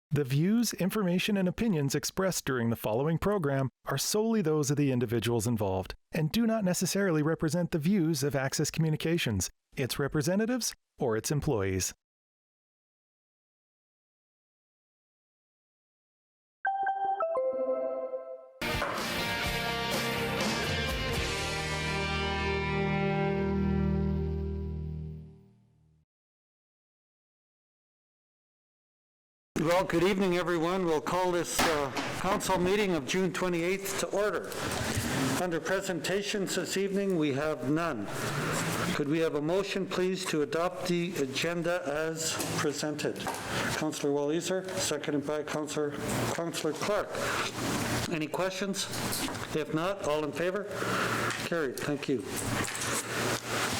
The views, information, and opinions expressed during the following program are solely those of the individuals involved and do not necessarily represent the views of Access Communications, its representatives, or its employees. Well, good evening, everyone. We'll call this council meeting of June 28th to order. Under presentations this evening, we have none. Could we have a motion, please, to adopt the agenda as presented? Councillor Walliser, seconded by Councillor Clark. Any questions? If not, all in favor? Carried. Thank you.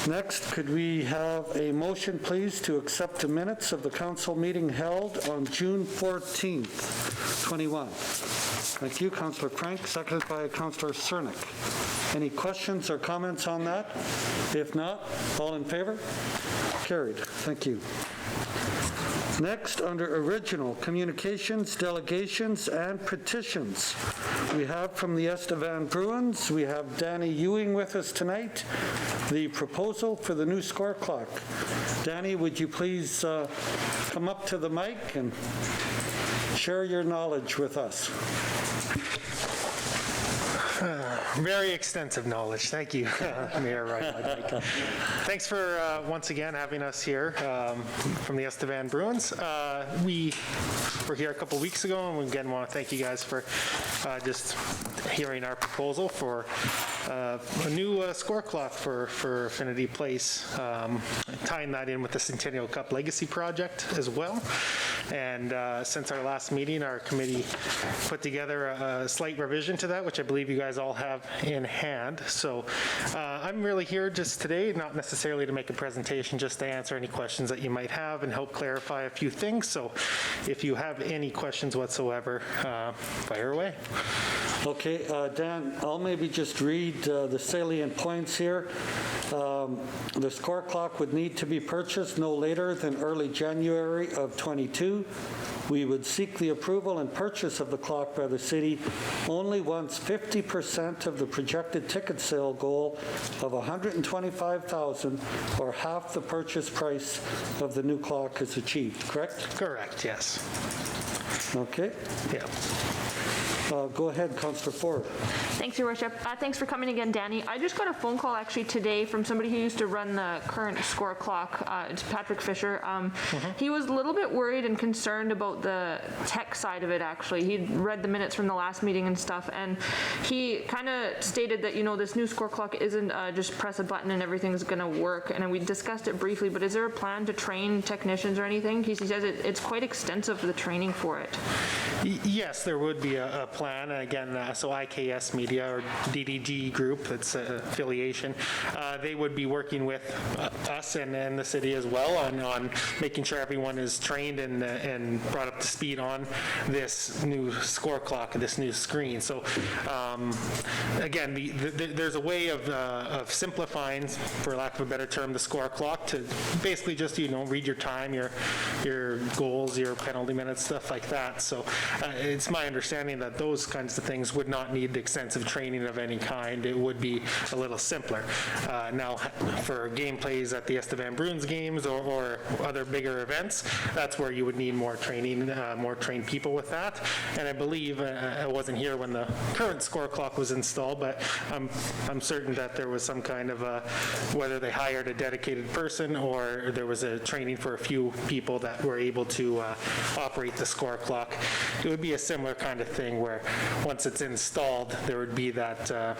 Next, could we have a motion, please, to accept the minutes of the council meeting held on June 14th, 21. Thank you, Councillor Frank, seconded by Councillor Cernick. Any questions or comments on that? If not, all in favor? Carried. Thank you. Next, under original communications, delegations, and petitions, we have from the Estevan Bruins, we have Danny Ewing with us tonight, the proposal for the new score clock. Danny, would you please come up to the mic and share your knowledge with us? Very extensive knowledge. Thank you, Mayor Ryan. Thanks for once again having us here from the Estevan Bruins. We were here a couple weeks ago, and we again want to thank you guys for just hearing our proposal for a new score clock for Affinity Place, tying that in with the Centennial Cup Legacy Project as well. And since our last meeting, our committee put together a slight revision to that, which I believe you guys all have in hand. So I'm really here just today, not necessarily to make a presentation, just to answer any questions that you might have and help clarify a few things. So if you have any questions whatsoever, fire away. Okay, Dan, I'll maybe just read the salient points here. The score clock would need to be purchased no later than early January of 22. We would seek the approval and purchase of the clock by the city only once 50% of the projected ticket sale goal of $125,000 or half the purchase price of the new clock is achieved, correct? Correct, yes. Okay. Yeah. Go ahead, Councillor Ford. Thanks, Your Worship. Thanks for coming again, Danny. I just got a phone call actually today from somebody who used to run the current score clock. It's Patrick Fisher. He was a little bit worried and concerned about the tech side of it, actually. He'd read the minutes from the last meeting and stuff, and he kind of stated that, you know, this new score clock isn't just press a button and everything's going to work. And we discussed it briefly, but is there a plan to train technicians or anything? He says it's quite extensive, the training for it. Yes, there would be a plan. Again, so IKS Media or DDG Group, that's affiliation, they would be working with us and the city as well on making sure everyone is trained and brought up to speed on this new score clock, this new screen. So again, there's a way of simplifying, for lack of a better term, the score clock to basically just, you know, read your time, your goals, your penalty minutes, stuff like that. So it's my understanding that those kinds of things would not need extensive training of any kind. It would be a little simpler. Now, for game plays at the Estevan Bruins games or other bigger events, that's where you would need more training, more trained people with that. And I believe, I wasn't here when the current score clock was installed, but I'm certain that there was some kind of whether they hired a dedicated person or there was a training for a few people that were able to operate the score clock. It would be a similar kind of thing where once it's installed, there would be that there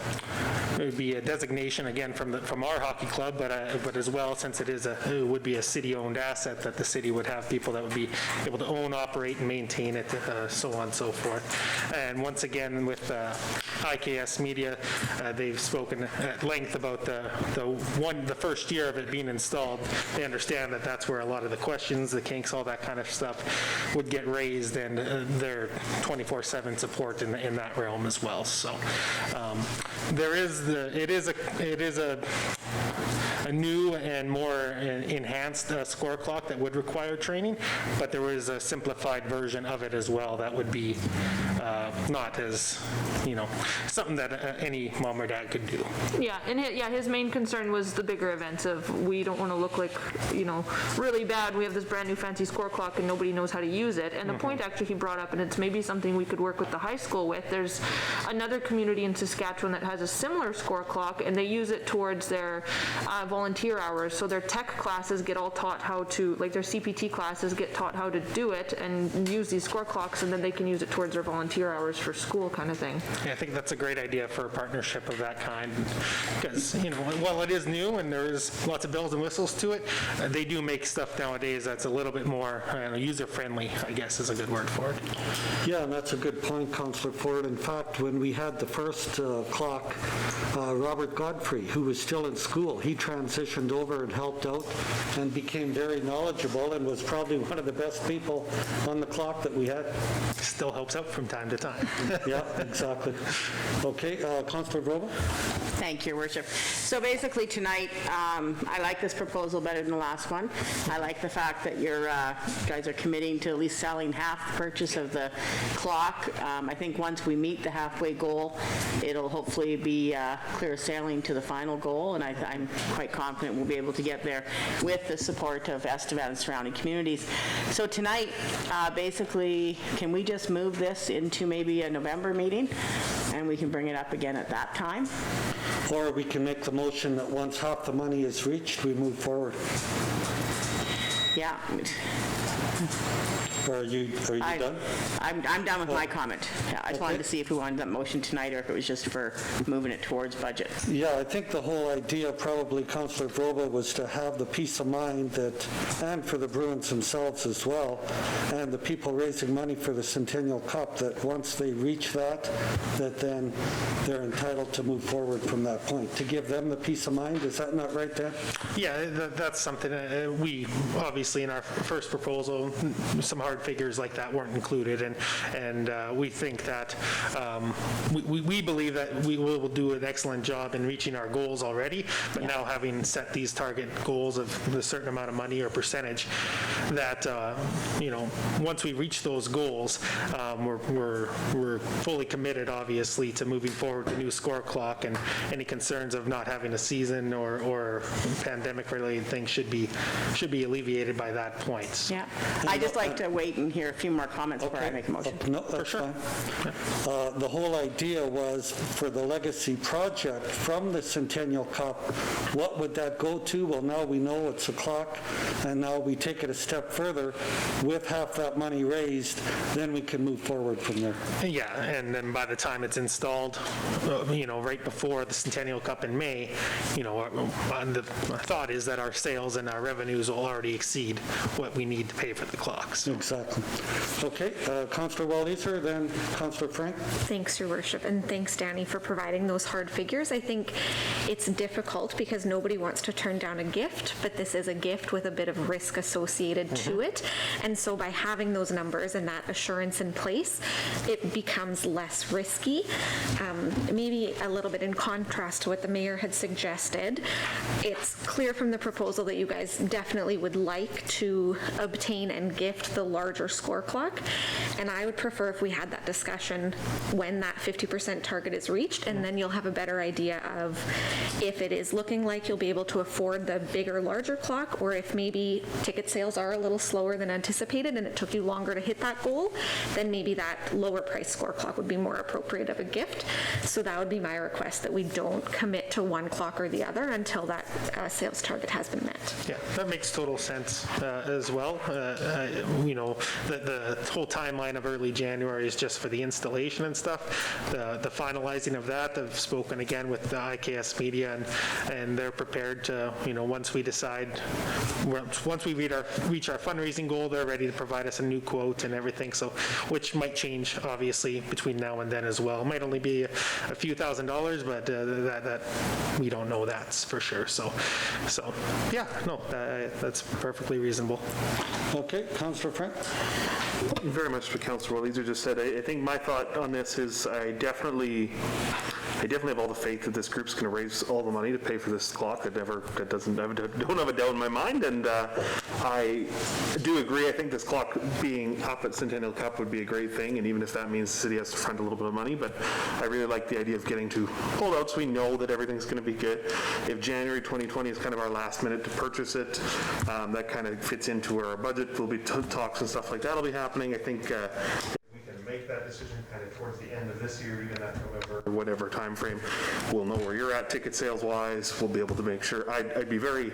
would be a designation again from our hockey club, but as well, since it would be a city-owned asset, that the city would have people that would be able to own, operate, and maintain it, so on and so forth. And once again, with IKS Media, they've spoken at length about the first year of it being installed. They understand that that's where a lot of the questions, the kinks, all that kind of stuff would get raised, and their 24/7 support in that realm as well. So it is a a new and more enhanced score clock that would require training, but there was a simplified version of it as well that would be not as, something that any mom or dad could do. Yeah, and his main concern was the bigger events of we don't want to look like, really bad. We have this brand new fancy score clock and nobody knows how to use it. And the point actually he brought up, and it's maybe something we could work with the high school with, there's another community in Saskatchewan that has a similar score clock, and they use it towards their volunteer hours. So their tech classes get all taught how to, like their CPT classes get taught how to do it and use these score clocks, and then they can use it towards their volunteer hours for school kind of thing. Yeah, I think that's a great idea for a partnership of that kind, because, while it is new and there is lots of bells and whistles to it, they do make stuff nowadays that's a little bit more user-friendly, I guess is a good word for it. Yeah, and that's a good point, Councillor Ford. In fact, when we had the first clock, Robert Godfrey, who was still in school, he transitioned over and helped out and became very knowledgeable and was probably one of the best people on the clock that we had. Still helps out from time to time. Yeah, exactly. Okay, Councillor Groba? Thank you, Your Worship. So basically tonight, I like this proposal better than the last one. I like the fact that you guys are committing to at least selling half the purchase of the clock. I think once we meet the halfway goal, it'll hopefully be clear sailing to the final goal, and I'm quite confident we'll be able to get there with the support of Estevan and surrounding communities. So tonight, basically, can we just move this into maybe a November meeting, and we can bring it up again at that time? Or we can make the motion that once half the money is reached, we move forward. Yeah. Or are you done? I'm done with my comment. Yeah, I just wanted to see if we wanted that motion tonight or if it was just for moving it towards budget. Yeah, I think the whole idea, probably, Councillor Groba, was to have the peace of mind that, and for the Bruins themselves as well, and the people raising money for the Centennial Cup, that once they reach that then they're entitled to move forward from that point. To give them the peace of mind, is that not right, Dan? Yeah, that's something we, obviously, in our first proposal, some hard figures like that weren't included, and we think that we believe that we will do an excellent job in reaching our goals already, but now having set these target goals of a certain amount of money or percentage, that once we reach those goals, we're fully committed, obviously, to moving forward the new score clock, and any concerns of not having a season or pandemic-related things should be alleviated by that point. Yeah, I just like to wait and hear a few more comments before I make a motion. No, that's fine. The whole idea was for the legacy project from the Centennial Cup, what would that go to? Well, now we know it's a clock, and now we take it a step further. With half that money raised, then we can move forward from there. Yeah, and then by the time it's installed, right before the Centennial Cup in May, the thought is that our sales and our revenues will already exceed what we need to pay for the clocks. Exactly. Okay, Councillor Walliser, then Councillor Frank. Thanks, Your Worship, and thanks, Danny, for providing those hard figures. I think it's difficult because nobody wants to turn down a gift, but this is a gift with a bit of risk associated to it. And so by having those numbers and that assurance in place, it becomes less risky. Maybe a little bit in contrast to what the mayor had suggested, it's clear from the proposal that you guys definitely would like to obtain and gift the larger score clock. And I would prefer if we had that discussion when that 50% target is reached, and then you'll have a better idea of if it is looking like you'll be able to afford the bigger, larger clock, or if maybe ticket sales are a little slower than anticipated and it took you longer to hit that goal, then maybe that lower price score clock would be more appropriate of a gift. So that would be my request, that we don't commit to one clock or the other until that sales target has been met. Yeah, that makes total sense as well. The whole timeline of early January is just for the installation and stuff. The finalizing of that, I've spoken again with the IKS Media, and they're prepared to, once we decide, once we reach our fundraising goal, they're ready to provide us a new quote and everything, so which might change, obviously, between now and then as well. It might only be a few $1,000s, but that we don't know that for sure. So yeah, no, that's perfectly reasonable. Okay, Councillor Frank. Very much what Councillor Walliser just said. I think my thought on this is I definitely I definitely have all the faith that this group's going to raise all the money to pay for this clock. I don't have a doubt in my mind, and I do agree. I think this clock being up at Centennial Cup would be a great thing, and even if that means the city has to front a little bit of money, but I really like the idea of getting to holdouts. We know that everything's going to be good. If January 2020 is kind of our last minute to purchase it, that kind of fits into where our budget will be talks and stuff like that will be happening. I think we can make that decision kind of towards the end of this year, even at November or whatever time frame. We'll know where you're at ticket sales wise. We'll be able to make sure. I'd be very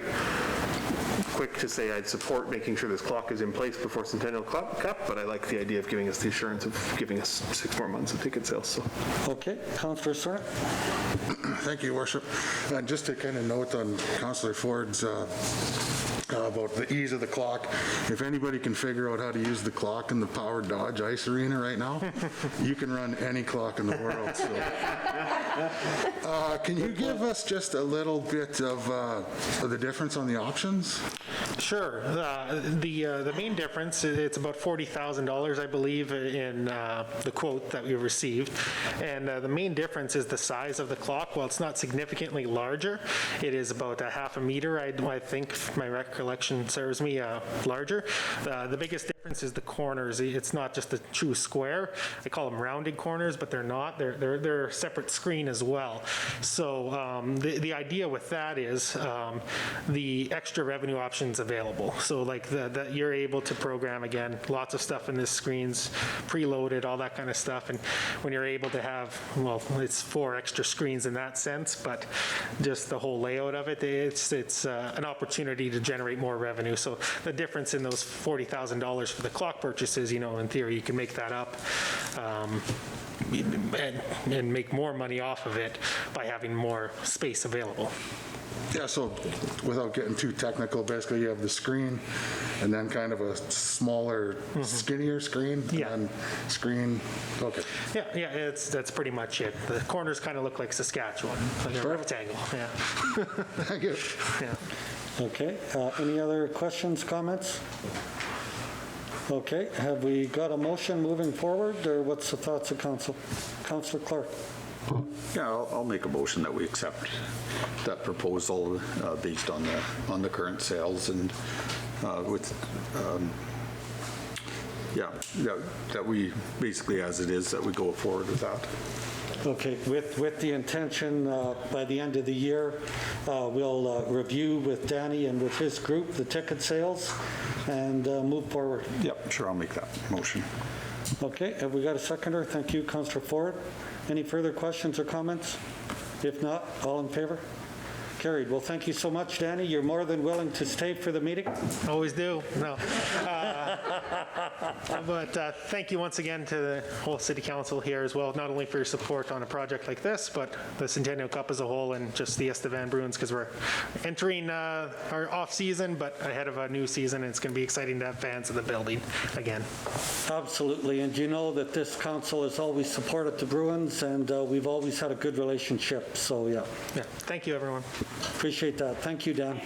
quick to say I'd support making sure this clock is in place before Centennial Cup, but I like the idea of giving us the assurance of giving us 6 more months of ticket sales. So. Okay, Councillor Sorn. Thank you, Your Worship. And just to kind of note on Councillor Ford's about the ease of the clock, if anybody can figure out how to use the clock in the Power Dodge Ice Arena right now, you can run any clock in the world. So. Can you give us just a little bit of the difference on the options? Sure. The main difference, it's about $40,000, I believe, in the quote that we received. And the main difference is the size of the clock. While it's not significantly larger, it is about a half a meter, I think, if my recollection serves me, larger. The biggest difference is the corners. It's not just a true square. I call them rounded corners, but they're not. They're a separate screen as well. So the idea with that is the extra revenue options available. So like that you're able to program, again, lots of stuff in this screens, preloaded, all that kind of stuff. And when you're able to have, well, it's 4 extra screens in that sense, but just the whole layout of it, it's an opportunity to generate more revenue. So the difference in those $40,000 for the clock purchases, in theory, you can make that up and make more money off of it by having more space available. Yeah, so without getting too technical, basically you have the screen and then kind of a smaller, skinnier screen, Yeah. and screen, okay. Yeah, that's pretty much it. The corners kind of look like Saskatchewan, like a rectangle, yeah. Thank you. Yeah. Okay, any other questions, comments? Okay, have we got a motion moving forward, or what's the thoughts of council? Councillor Clark. Yeah, I'll make a motion that we accept that proposal based on the current sales and that we basically, as it is, that we go forward with that. Okay, with the intention by the end of the year, we'll review with Danny and with his group the ticket sales and move forward. Yep, sure, I'll make that motion. Okay, have we got a seconder? Thank you, Councillor Ford. Any further questions or comments? If not, all in favor? Carried. Well, thank you so much, Danny. You're more than willing to stay for the meeting. Always do. No. But thank you once again to the whole City Council here as well, not only for your support on a project like this, but the Centennial Cup as a whole and just the Estevan Bruins, because we're entering our off-season, but ahead of a new season, and it's going to be exciting to have fans in the building again. Absolutely, and you know that this council has always supported the Bruins, and we've always had a good relationship, so yeah. Yeah. Thank you, everyone. Appreciate that. Thank you, Dan.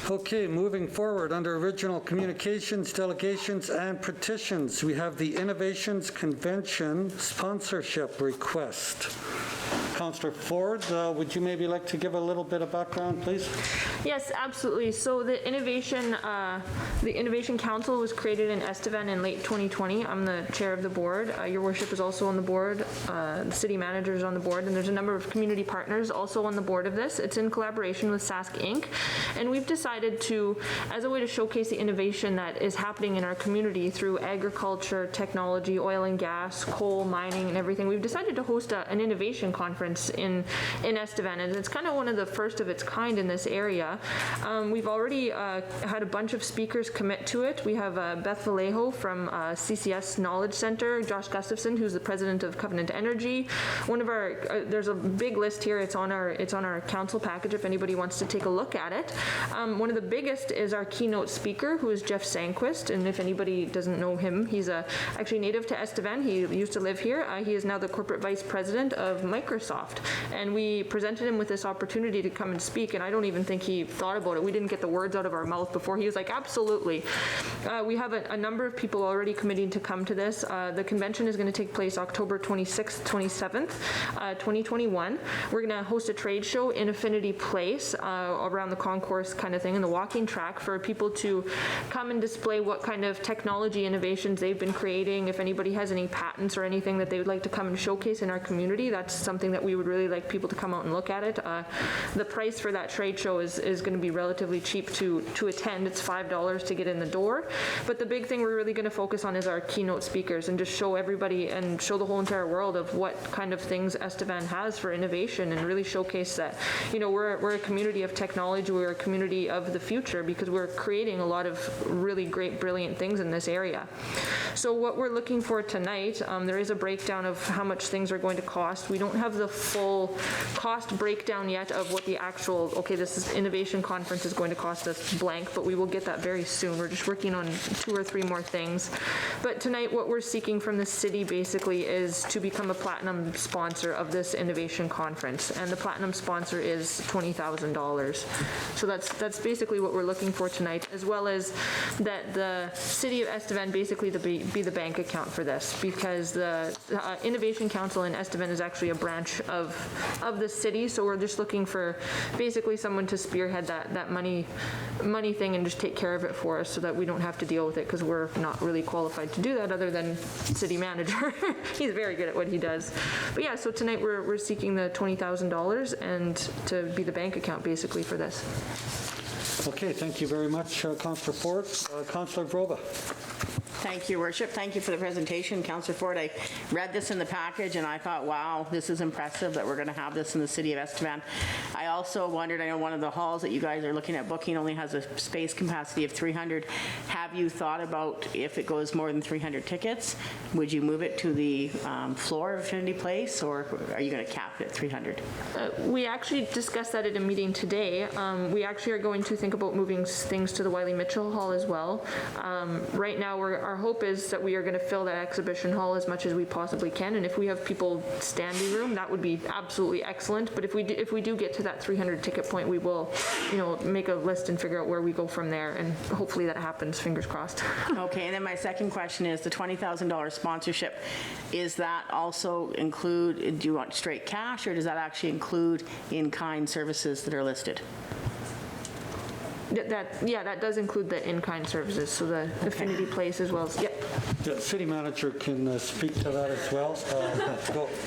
Okay, moving forward, under original communications, delegations, and petitions, we have the Innovations Convention sponsorship request. Councillor Ford, would you maybe like to give a little bit of background, please? Yes, absolutely. So the Innovation Council was created in Estevan in late 2020. I'm the chair of the board. Your worship is also on the board. The city manager is on the board, and there's a number of community partners also on the board of this. It's in collaboration with Sask Inc. And we've decided to, as a way to showcase the innovation that is happening in our community through agriculture, technology, oil and gas, coal, mining, and everything, we've decided to host an innovation conference in Estevan, and it's kind of one of the first of its kind in this area. We've already had a bunch of speakers commit to it. We have Beth Vallejo from CCS Knowledge Center, Josh Gustafson, who's the president of Covenant Energy. One of our there's a big list here. It's on our council package if anybody wants to take a look at it. One of the biggest is our keynote speaker, who is Jeff Sanquist, and if anybody doesn't know him, he's actually native to Estevan. He used to live here. He is now the corporate vice president of Microsoft, and we presented him with this opportunity to come and speak, and I don't even think he we thought about it. We didn't get the words out of our mouth before he was like, absolutely. We have a number of people already committing to come to this. The convention is going to take place October 26th, 27th, 2021. We're going to host a trade show in Affinity Place around the concourse kind of thing, in the walking track, for people to come and display what kind of technology innovations they've been creating. If anybody has any patents or anything that they would like to come and showcase in our community, that's something that we would really like people to come out and look at it. The price for that trade show is going to be relatively cheap to attend. It's $5 to get in the door. But the big thing we're really going to focus on is our keynote speakers, and just show everybody and show the whole entire world of what kind of things Estevan has for innovation, and really showcase that, you know, we're a community of technology, we're a community of the future, because we're creating a lot of really great, brilliant things in this area. So what we're looking for tonight, there is a breakdown of how much things are going to cost. We don't have the full cost breakdown yet of what the actual, okay, this is innovation conference is going to cost us blank, but we will get that very soon. We're just working on 2 or 3 more things. But tonight what we're seeking from the city basically is to become a platinum sponsor of this innovation conference, and the platinum sponsor is $20,000. So that's basically what we're looking for tonight, as well as that the city of Estevan basically be the bank account for this, because the Innovation Council in Estevan is actually a branch of the city. So we're just looking for basically someone to spearhead that money thing and just take care of it for us, so that we don't have to deal with it, because we're not really qualified to do that other than city manager. He's very good at what he does. But yeah, so tonight we're seeking the $20,000 and to be the bank account basically for this. Okay, thank you very much, Councillor Ford. Councillor Broba. Thank you, Worship. Thank you for the presentation, Councillor Ford. I read this in the package and I thought, wow, this is impressive that we're going to have this in the city of Estevan. I also wondered, I know one of the halls that you guys are looking at booking only has a space capacity of 300. Have you thought about, if it goes more than 300 tickets, would you move it to the floor of Affinity Place, or are you going to cap it at 300? We actually discussed that at a meeting today. We actually are going to think about moving things to the Wiley Mitchell Hall as well. Right now, our hope is that we are going to fill that exhibition hall as much as we possibly can, and if we have people standing room, that would be absolutely excellent. But if we do get to that 300 ticket point, we will, you know, make a list and figure out where we go from there, and hopefully that happens. Fingers crossed. Okay, and then my second question is the $20,000 sponsorship. Is that also include? Do you want straight cash, or does that actually include in-kind services that are listed? That does include the in-kind services, so the Affinity Place as well as, yep. The city manager can speak to that as well.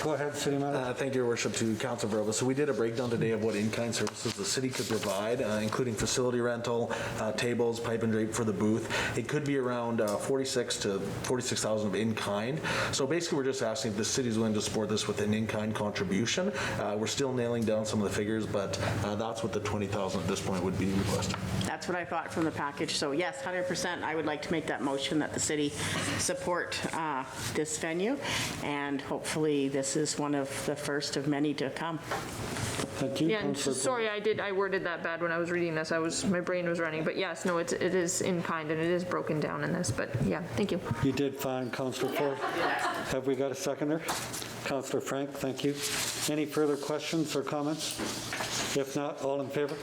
Go ahead, city manager. Thank you, Your Worship, to Council Broba. So we did a breakdown today of what in-kind services the city could provide, including facility rental, tables, pipe and drape for the booth. It could be around 46 to 46,000 of in-kind. So basically, we're just asking if the city is willing to support this with an in-kind contribution. We're still nailing down some of the figures, but that's what the 20,000 at this point would be requested. That's what I thought from the package. So yes, 100%. I would like to make that motion that the city support this venue, and hopefully this is one of the first of many to come. Thank you. Yeah, and sorry, I worded that bad when I was reading this. My brain was running, but yes, no, it is in kind and it is broken down in this. But yeah, thank you. You did fine, Councillor Ford. Have we got a seconder? Councillor Frank, thank you. Any further questions or comments? If not, all in favor?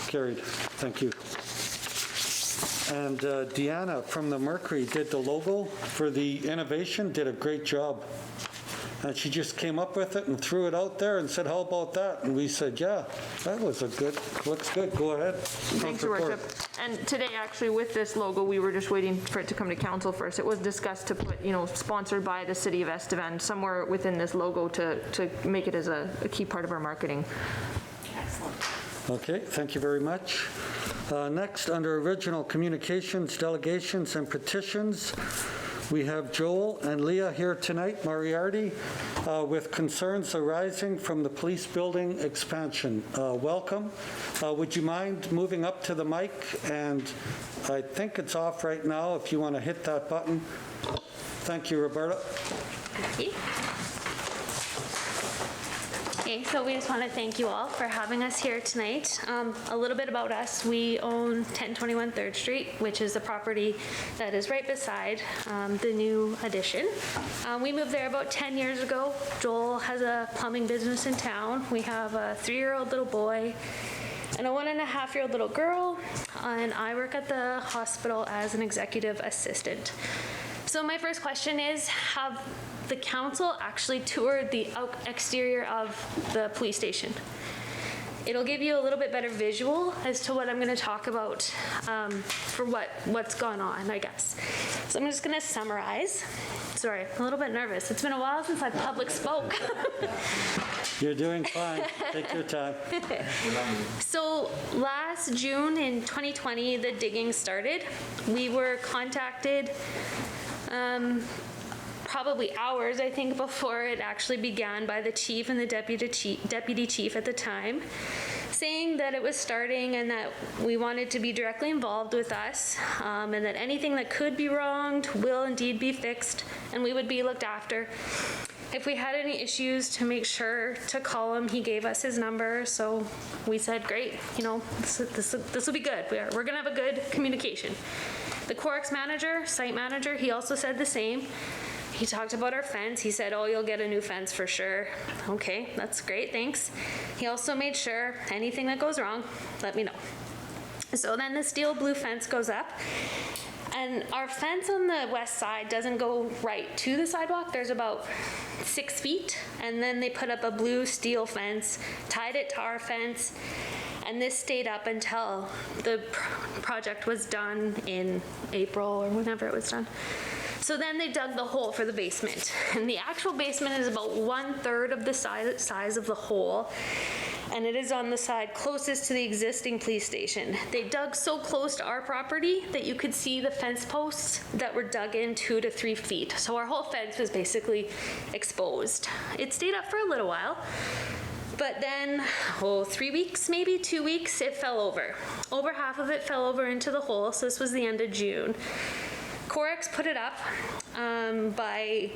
Carried. Thank you. And Deanna from the Mercury did the logo for the innovation, did a great job. And she just came up with it and threw it out there and said, how about that? And we said, yeah, that was looks good. Go ahead. Thanks, Your Worship. And today, actually, with this logo, we were just waiting for it to come to council first. It was discussed to put, sponsored by the city of Estevan somewhere within this logo to make it as a key part of our marketing. Okay, thank you very much. Next, under original communications, delegations, and petitions, we have Joel and Leah here tonight, Moriarty, with concerns arising from the police building expansion. Welcome. Would you mind moving up to the mic? And I think it's off right now if you want to hit that button. Thank you, Roberta. Thank you. Okay, so we just want to thank you all for having us here tonight. A little bit about us. We own 1021 3rd Street, which is the property that is right beside the new addition. We moved there about 10 years ago. Joel has a plumbing business in town. We have a 3-year-old little boy. and a 1.5-year-old little girl, and I work at the hospital as an executive assistant. So my first question is, have the council actually toured the exterior of the police station? It'll give you a little bit better visual as to what I'm going to talk about for what's gone on, I guess. So I'm just going to summarize. Sorry, I'm a little bit nervous. It's been a while since I public spoke. You're doing fine. Take your time. So last June in 2020, the digging started. We were contacted probably hours, I think, before it actually began by the chief and the deputy chief at the time, saying that it was starting and that we wanted to be directly involved with us, and that anything that could be wronged will indeed be fixed and we would be looked after. If we had any issues, to make sure to call him. He gave us his number, so we said, great, you know, this will be good. We're gonna have a good communication. The Corex manager, site manager, he also said the same. He talked about our fence. He said, oh, you'll get a new fence for sure. Okay, that's great, thanks. He also made sure anything that goes wrong, let me know. So then the steel blue fence goes up, and our fence on the west side doesn't go right to the sidewalk. There's about 6 feet, and then they put up a blue steel fence, tied it to our fence, and this stayed up until the project was done in April or whenever it was done. So then they dug the hole for the basement, and the actual basement is about 1/3 of the size of the hole, and it is on the side closest to the existing police station. They dug so close to our property that you could see the fence posts that were dug in 2 to 3 feet. So our whole fence was basically exposed. It stayed up for a little while, but then, 3 weeks, maybe 2 weeks, it fell over. Over half of it fell over into the hole, so this was the end of June. Corex put it up by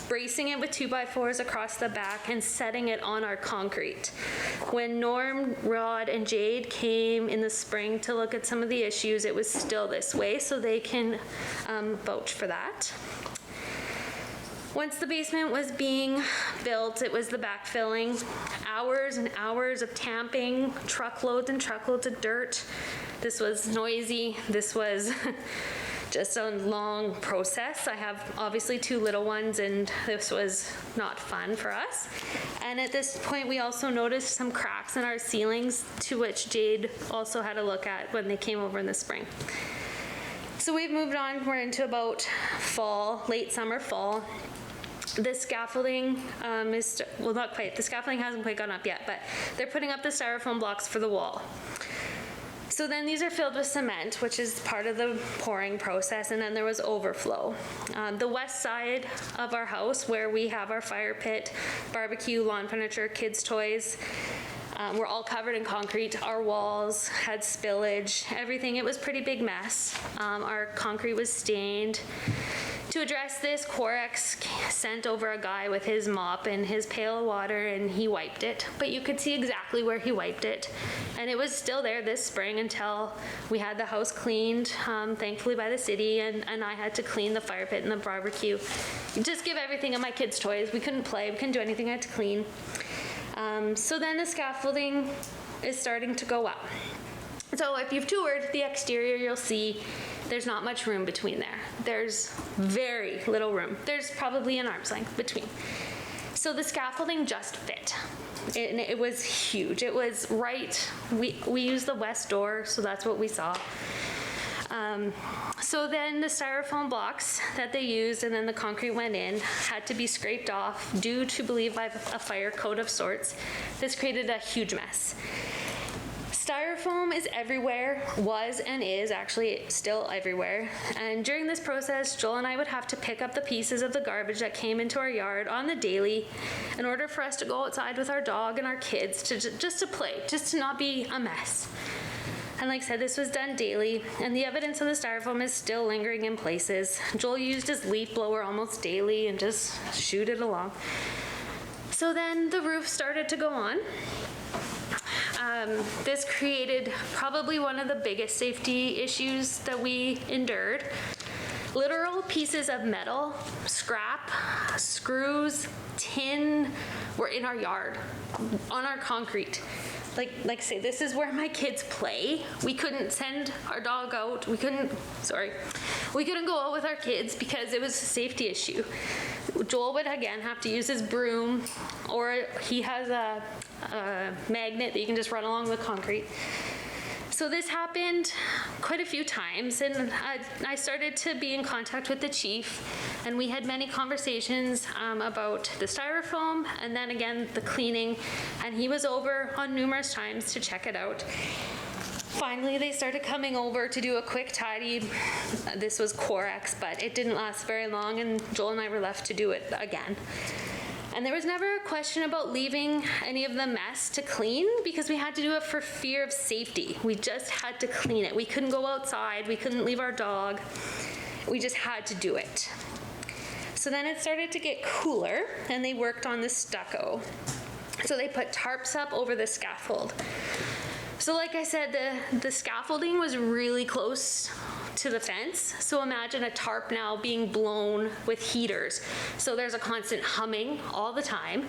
bracing it with 2x4s across the back and setting it on our concrete. When Norm, Rod, and Jade came in the spring to look at some of the issues, it was still this way, so they can vouch for that. Once the basement was being built, it was the backfilling. Hours and hours of tamping, truckloads and truckloads of dirt. This was noisy. This was just a long process. I have obviously 2 little ones, and this was not fun for us. And at this point, we also noticed some cracks in our ceilings, to which Jade also had a look at when they came over in the spring. So we've moved on. We're into about fall, late summer, fall. The scaffolding is, well, not quite. The scaffolding hasn't quite gone up yet, but they're putting up the styrofoam blocks for the wall. So then these are filled with cement, which is part of the pouring process, and then there was overflow. The west side of our house, where we have our fire pit, barbecue, lawn furniture, kids' toys, were all covered in concrete. Our walls had spillage, everything. It was a pretty big mess. Our concrete was stained. To address this, Corex sent over a guy with his mop and his pail of water, and he wiped it. But you could see exactly where he wiped it. And it was still there this spring until we had the house cleaned, thankfully by the city, and I had to clean the fire pit and the barbecue. Just give everything of my kids' toys. We couldn't play, we couldn't do anything, I had to clean. So then the scaffolding is starting to go up. So if you've toured the exterior, you'll see there's not much room between there. There's very little room. There's probably an arm's length between. So the scaffolding just fit. It was huge. It was right, we used the west door, so that's what we saw. So then the styrofoam blocks that they used and then the concrete went in had to be scraped off due to, believe, by a fire code of sorts. This created a huge mess. Styrofoam is everywhere, was and is actually still everywhere. And during this process, Joel and I would have to pick up the pieces of the garbage that came into our yard on the daily in order for us to go outside with our dog and our kids to just to play, just to not be a mess. And like I said, this was done daily, and the evidence of the styrofoam is still lingering in places. Joel used his leaf blower almost daily and just shoot it along. So then the roof started to go on. This created probably one of the biggest safety issues that we endured. Literal pieces of metal, scrap, screws, tin were in our yard, on our concrete. like I say, this is where my kids play. We couldn't send our dog out. We couldn't go out with our kids because it was a safety issue. Joel would again have to use his broom, or he has a magnet that you can just run along the concrete. So this happened quite a few times, and I started to be in contact with the chief, and we had many conversations about the styrofoam and then again the cleaning, and he was over on numerous times to check it out. Finally, they started coming over to do a quick tidy. This was Corex, but it didn't last very long, and Joel and I were left to do it again. And there was never a question about leaving any of the mess to clean because we had to do it for fear of safety. We just had to clean it. We couldn't go outside. We couldn't leave our dog. We just had to do it. So then it started to get cooler, and they worked on the stucco. So they put tarps up over the scaffold. So like I said, the scaffolding was really close to the fence. So imagine a tarp now being blown with heaters. So there's a constant humming all the time.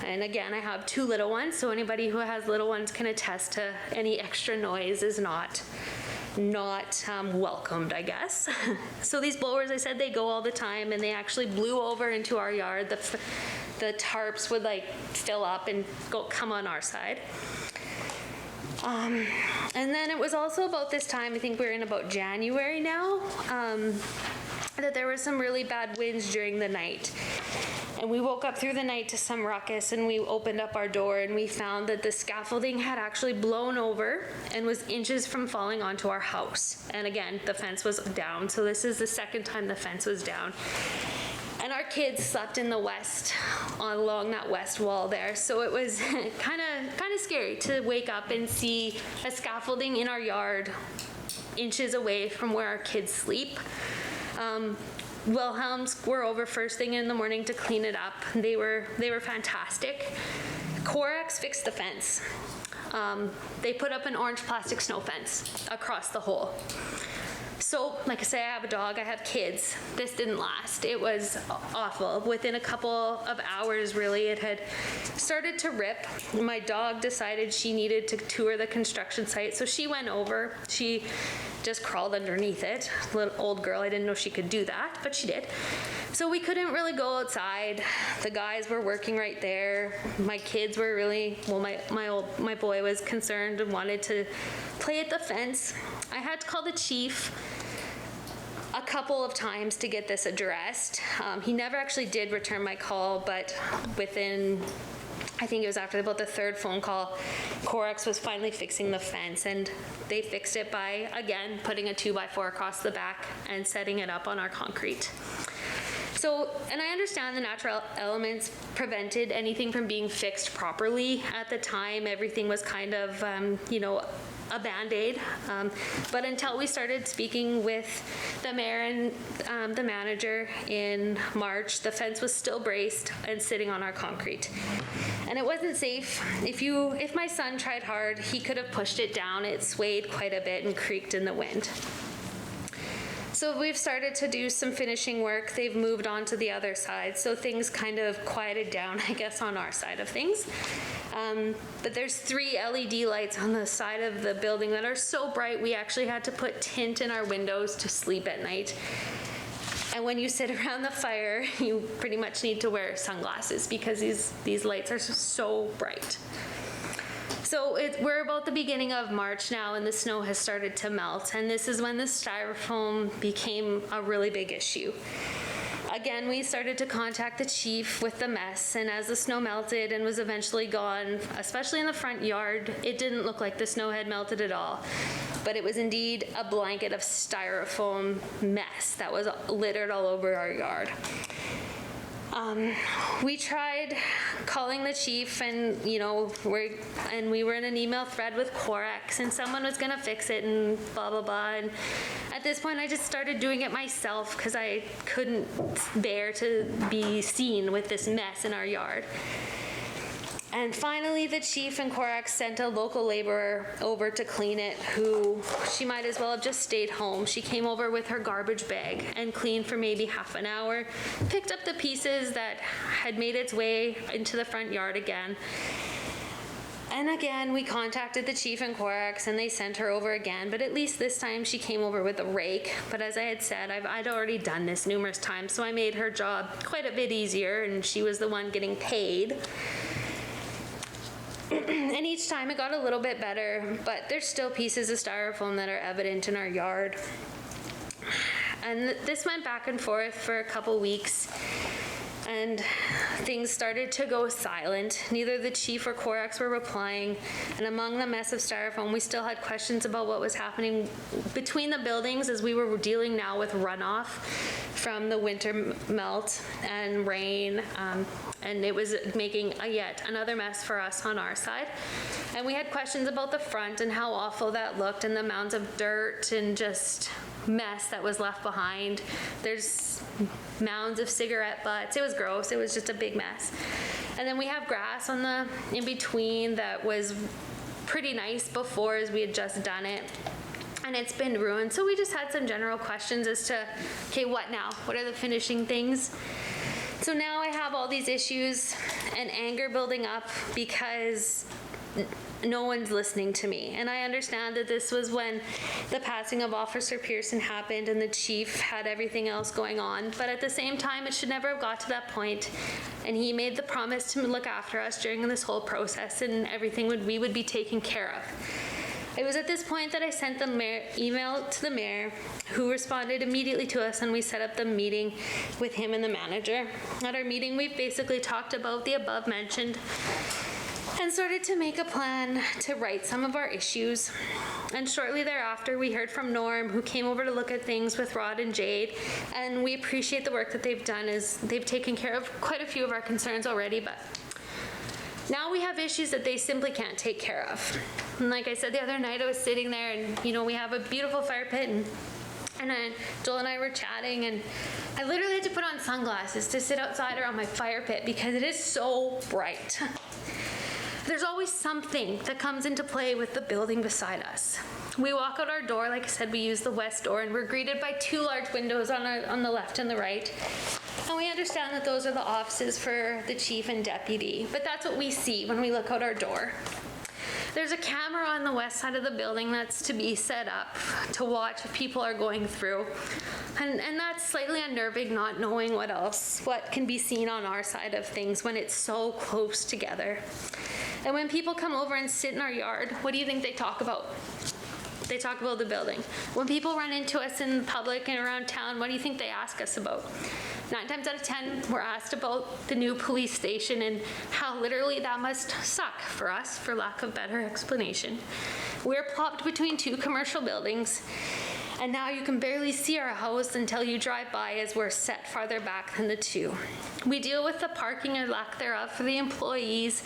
And again, I have 2 little ones, so anybody who has little ones can attest to any extra noise is not welcomed, I guess. So these blowers, I said, they go all the time, and they actually blew over into our yard. The tarps would like fill up and come on our side. And then it was also about this time, I think we're in about January now, that there were some really bad winds during the night. And we woke up through the night to some ruckus, and we opened up our door and we found that the scaffolding had actually blown over and was inches from falling onto our house. And again, the fence was down, so this is the second time the fence was down. And our kids slept in the west, along that west wall there. So it was kind of scary to wake up and see a scaffolding in our yard inches away from where our kids sleep. Wilhelms were over first thing in the morning to clean it up. They were fantastic. Corex fixed the fence. They put up an orange plastic snow fence across the hole. So, like I say, I have a dog, I have kids. This didn't last. It was awful. Within a couple of hours, really, it had started to rip. My dog decided she needed to tour the construction site, so she went over. She just crawled underneath it. Little old girl, I didn't know she could do that, but she did. So we couldn't really go outside. The guys were working right there. My kids were really, well, my boy was concerned and wanted to play at the fence. I had to call the chief a couple of times to get this addressed. He never actually did return my call, but within, I think it was after about the 3rd phone call, Corex was finally fixing the fence, and they fixed it by, again, putting a 2x4 across the back and setting it up on our concrete. So, and I understand the natural elements prevented anything from being fixed properly. At the time, everything was kind of, a Band-Aid. But until we started speaking with the mayor and the manager in March, the fence was still braced and sitting on our concrete. And it wasn't safe. If my son tried hard, he could have pushed it down. It swayed quite a bit and creaked in the wind. So we've started to do some finishing work. They've moved on to the other side, so things kind of quieted down, I guess, on our side of things. But there's 3 LED lights on the side of the building that are so bright we actually had to put tint in our windows to sleep at night. And when you sit around the fire, you pretty much need to wear sunglasses because these lights are so bright. So we're about the beginning of March now, and the snow has started to melt, and this is when the styrofoam became a really big issue. Again, we started to contact the chief with the mess, and as the snow melted and was eventually gone, especially in the front yard, it didn't look like the snow had melted at all. But it was indeed a blanket of styrofoam mess that was littered all over our yard. We tried calling the chief, and we were in an email thread with Corex, and someone was gonna fix it and blah blah blah. And at this point, I just started doing it myself because I couldn't bear to be seen with this mess in our yard. And finally, the chief and Corex sent a local laborer over to clean it, who she might as well have just stayed home. She came over with her garbage bag and cleaned for maybe half an hour, picked up the pieces that had made its way into the front yard again. And again, we contacted the chief and Corax and they sent her over again, but at least this time she came over with a rake. But as I had said, I'd already done this numerous times, so I made her job quite a bit easier and she was the one getting paid. And each time it got a little bit better, but there's still pieces of styrofoam that are evident in our yard. And this went back and forth for a couple weeks. And things started to go silent. Neither the chief or Corax were replying. And among the mess of styrofoam, we still had questions about what was happening between the buildings as we were dealing now with runoff from the winter melt and rain. And it was making yet another mess for us on our side. And we had questions about the front and how awful that looked and the mounds of dirt and just mess that was left behind. There's mounds of cigarette butts. It was gross. It was just a big mess. And then we have grass on the in between that was pretty nice before as we had just done it. And it's been ruined. So we just had some general questions as to, okay, what now? What are the finishing things? So now I have all these issues and anger building up because no one's listening to me. And I understand that this was when the passing of Officer Pearson happened and the chief had everything else going on. But at the same time, it should never have got to that point. And he made the promise to look after us during this whole process and everything we would be taken care of. It was at this point that I sent the email to the mayor, who responded immediately to us, and we set up the meeting with him and the manager. At our meeting, we've basically talked about the above mentioned and started to make a plan to right some of our issues. And shortly thereafter, we heard from Norm, who came over to look at things with Rod and Jade, and we appreciate the work that they've done, as they've taken care of quite a few of our concerns already, but now we have issues that they simply can't take care of. And like I said the other night, I was sitting there and, you know, we have a beautiful fire pit and Joel and I were chatting and I literally had to put on sunglasses to sit outside around my fire pit because it is so bright. There's always something that comes into play with the building beside us. We walk out our door, like I said, we use the west door, and we're greeted by two large windows on the left and the right. And we understand that those are the offices for the chief and deputy, but that's what we see when we look out our door. There's a camera on the west side of the building that's to be set up to watch if people are going through. And that's slightly unnerving, not knowing what can be seen on our side of things when it's so close together. And when people come over and sit in our yard, what do you think they talk about? They talk about the building. When people run into us in public and around town, what do you think they ask us about? 9 times out of 10, we're asked about the new police station and how literally that must suck for us, for lack of better explanation. We're plopped between two commercial buildings, and now you can barely see our house until you drive by, as we're set farther back than the two. We deal with the parking or lack thereof for the employees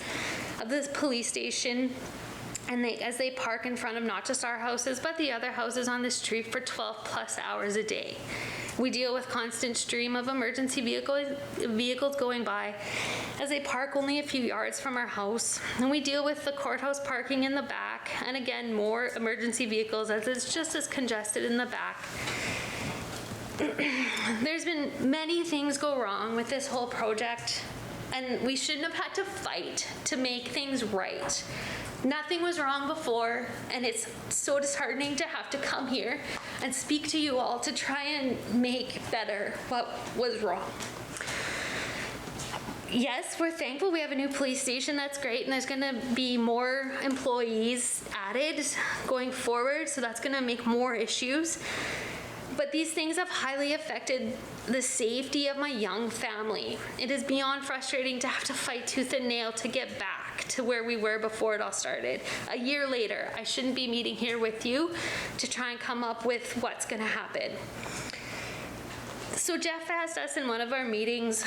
of this police station, and as they park in front of not just our houses, but the other houses on the street for 12 plus hours a day. We deal with constant stream of emergency vehicles going by as they park only a few yards from our house. And we deal with the courthouse parking in the back, and again, more emergency vehicles as it's just as congested in the back. There's been many things go wrong with this whole project, and we shouldn't have had to fight to make things right. Nothing was wrong before, and it's so disheartening to have to come here and speak to you all to try and make better what was wrong. Yes, we're thankful we have a new police station. That's great, and there's going to be more employees added going forward, so that's going to make more issues. But these things have highly affected the safety of my young family. It is beyond frustrating to have to fight tooth and nail to get back to where we were before it all started. A year later, I shouldn't be meeting here with you to try and come up with what's going to happen. So Jeff asked us in one of our meetings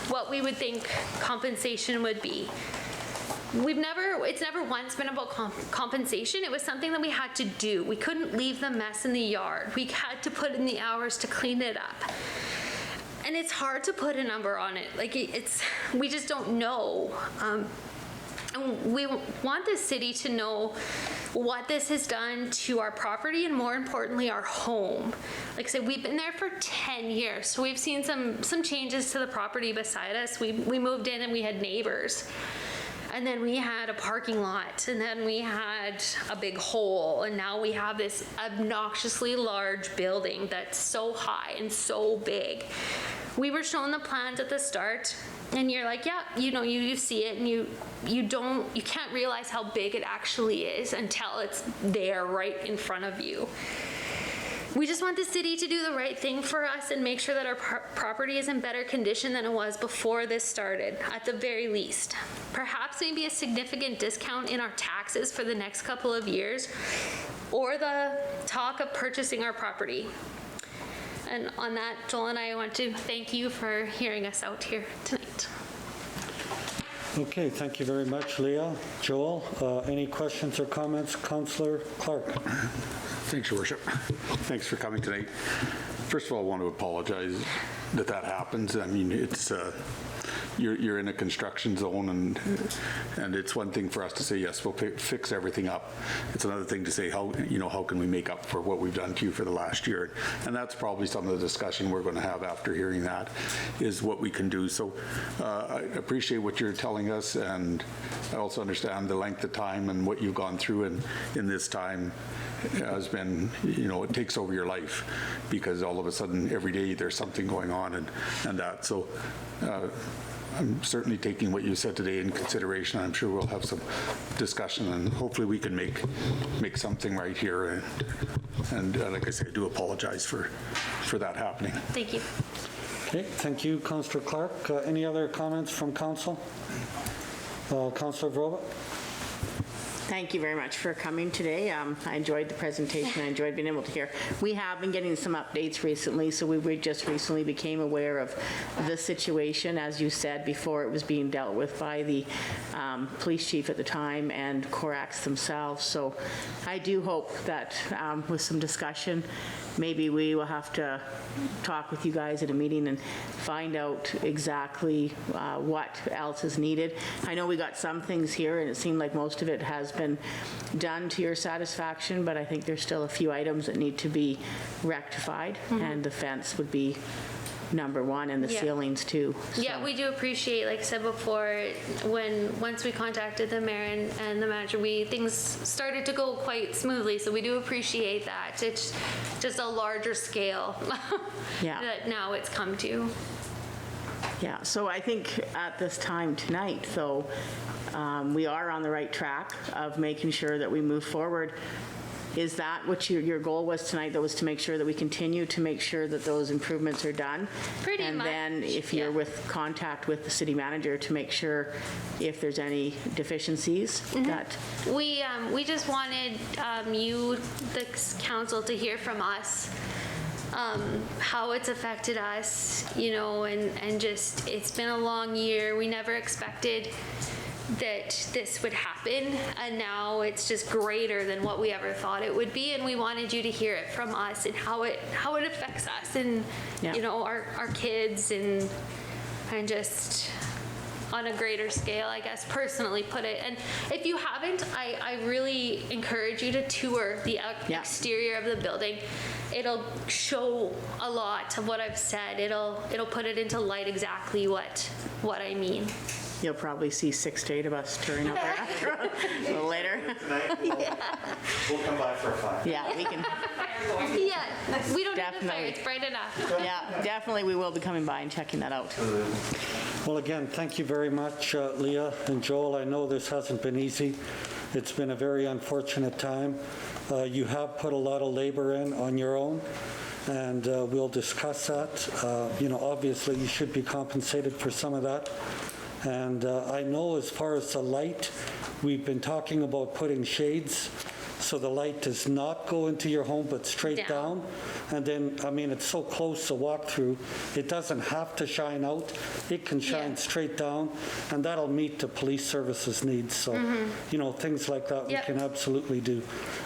what we would think compensation would be. It's never once been about compensation. It was something that we had to do. We couldn't leave the mess in the yard. We had to put in the hours to clean it up. And it's hard to put a number on it. We just don't know. And we want the city to know what this has done to our property and, more importantly, our home. Like I said, we've been there for 10 years, so we've seen some changes to the property beside us. We moved in and we had neighbors. And then we had a parking lot, and then we had a big hole, and now we have this obnoxiously large building that's so high and so big. We were shown the plans at the start, and you're like, yeah, you know, you see it, and you can't realize how big it actually is until it's there right in front of you. We just want the city to do the right thing for us and make sure that our property is in better condition than it was before this started, at the very least. Perhaps maybe a significant discount in our taxes for the next couple of years, or the talk of purchasing our property. And on that, Joel and I want to thank you for hearing us out here tonight. Okay, thank you very much, Leah. Joel, any questions or comments? Councillor Clark. Thanks, Your Worship. Thanks for coming tonight. First of all, I want to apologize that happens. I mean, it's you're in a construction zone, and it's one thing for us to say, yes, we'll fix everything up. It's another thing to say, how can we make up for what we've done to you for the last year? And that's probably some of the discussion we're going to have after hearing that, is what we can do. So I appreciate what you're telling us, and I also understand the length of time and what you've gone through in this time has been, it takes over your life, because all of a sudden every day there's something going on and that. So I'm certainly taking what you said today in consideration. I'm sure we'll have some discussion, and hopefully we can make something right here. And like I say, I do apologize for that happening. Thank you. Okay, thank you, Councillor Clark. Any other comments from council? Councillor Vroba? Thank you very much for coming today. I enjoyed the presentation. I enjoyed being able to hear. We have been getting some updates recently, so we just recently became aware of the situation. As you said before, it was being dealt with by the police chief at the time and Corax themselves. So I do hope that with some discussion, maybe we will have to talk with you guys at a meeting and find out exactly what else is needed. I know we got some things here, and it seemed like most of it has been done to your satisfaction, but I think there's still a few items that need to be rectified, and the fence would be number one, and the ceilings too. So. Yeah, we do appreciate, like I said before, once we contacted the mayor and the manager, things started to go quite smoothly, so we do appreciate that. It's just a larger scale that now it's come to. Yeah, so I think at this time tonight, though, we are on the right track of making sure that we move forward. Is that what your goal was tonight, though, was to make sure that we continue to make sure that those improvements are done? Pretty much. And then if you're with contact with the city manager to make sure if there's any deficiencies that... We just wanted you, the council, to hear from us how it's affected us, and just, it's been a long year. We never expected that this would happen, and now it's just greater than what we ever thought it would be, and we wanted you to hear it from us and how it affects us and our kids and just on a greater scale, I guess, personally put it. And if you haven't, I really encourage you to tour the exterior of the building. It'll show a lot of what I've said. It'll put it into light exactly what I mean. You'll probably see 6 to 8 of us touring up there after a little later. We'll come by for a fire. Yeah, we can. Yeah, we don't need a fire. It's bright enough. Yeah, definitely we will be coming by and checking that out. Well, again, thank you very much, Leah and Joel. I know this hasn't been easy. It's been a very unfortunate time. You have put a lot of labor in on your own, and we'll discuss that. Obviously you should be compensated for some of that. And I know as far as the light, we've been talking about putting shades so the light does not go into your home but straight down. And then, it's so close to walk through, it doesn't have to shine out. It can shine straight down, and that'll meet the police services needs. So, things like that we can absolutely do.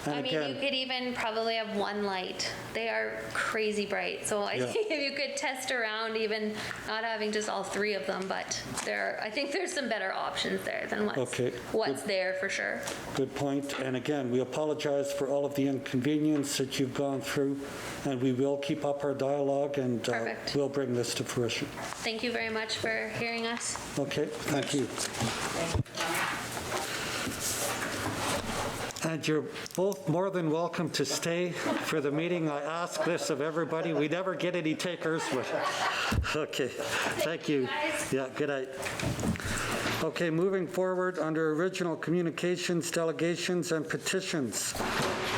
And you could even probably have one light. They are crazy bright. So I think if you could test around, even not having just all 3 of them, but I think there's some better options there than what's there for sure. Good point. And again, we apologize for all of the inconvenience that you've gone through, and we will keep up our dialogue, and we'll bring this to fruition. Thank you very much for hearing us. Okay, thank you. And you're both more than welcome to stay for the meeting. I ask this of everybody. We never get any takers, but okay. Thank you. Yeah, good night. Okay, moving forward under original communications, delegations, and petitions.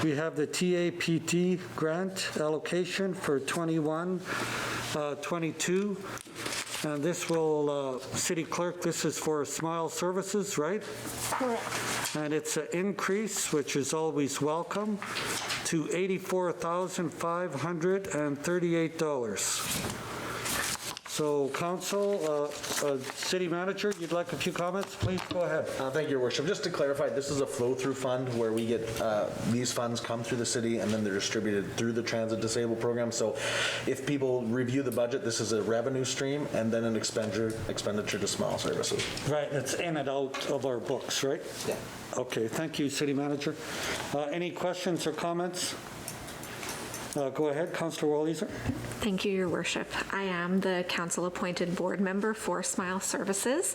We have the TAPT grant allocation for 21-22. And this will, City Clerk, this is for Smile Services, right? Correct. And it's an increase, which is always welcome, to $84,538. So, Council, City Manager, you'd like a few comments? Please go ahead. Thank you, Your Worship. Just to clarify, this is a flow-through fund where we get, these funds come through the city and then they're distributed through the Transit Disabled Program. So if people review the budget, this is a revenue stream and then an expenditure to Smile Services. Right, it's in and out of our books, right? Yeah. Okay, thank you, City Manager. Any questions or comments? Go ahead, Councillor Walliser. Thank you, Your Worship. I am the council-appointed board member for Smile Services,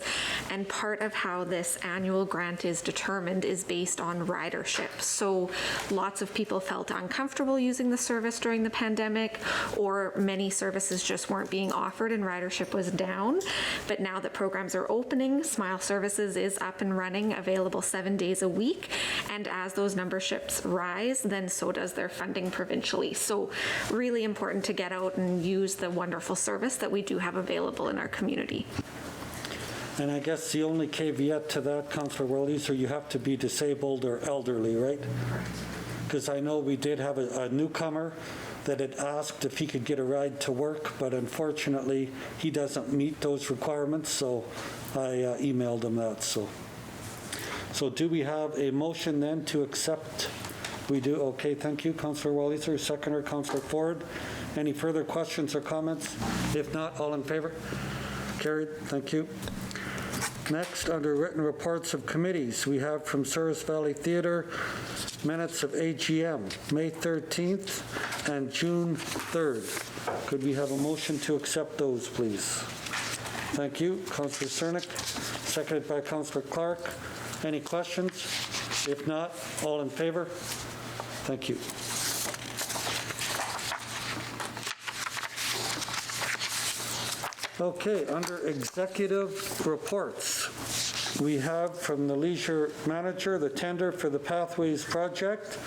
and part of how this annual grant is determined is based on ridership. So lots of people felt uncomfortable using the service during the pandemic, or many services just weren't being offered and ridership was down. But now that programs are opening, Smile Services is up and running, available 7 days a week, and as those memberships rise, then so does their funding provincially. So really important to get out and use the wonderful service that we do have available in our community. And I guess the only caveat to that, Councillor Walliser, you have to be disabled or elderly, right? Because I know we did have a newcomer that had asked if he could get a ride to work, but unfortunately he doesn't meet those requirements, so I emailed him that. So do we have a motion then to accept? We do. Okay, thank you, Councillor Walliser. Seconder, Councillor Ford. Any further questions or comments? If not, all in favor? Carried. Thank you. Next, under written reports of committees, we have from Souris Valley Theatre minutes of AGM, May 13th and June 3rd. Could we have a motion to accept those, please? Thank you. Councillor Cernick, seconded by Councillor Clark. Any questions? If not, all in favor? Thank you. Okay, under executive reports, we have from the Leisure Manager the tender for the Pathways project.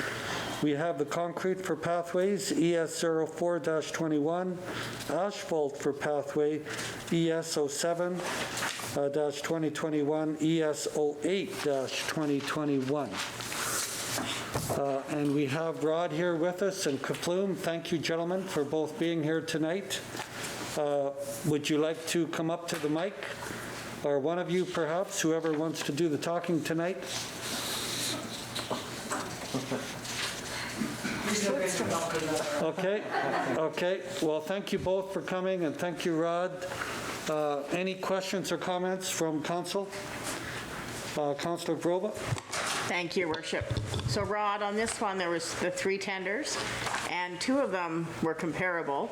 We have the concrete for Pathways, ES04-21, asphalt for Pathway, ES07-2021, ES08-2021. And we have Rod here with us and Kafloum. Thank you, gentlemen, for both being here tonight. Would you like to come up to the mic? Or one of you, perhaps, whoever wants to do the talking tonight? Okay. Well, thank you both for coming, and thank you, Rod. Any questions or comments from council? Councillor Broba? Thank you, Your Worship. So Rod, on this one, there was the 3 tenders, and 2 of them were comparable.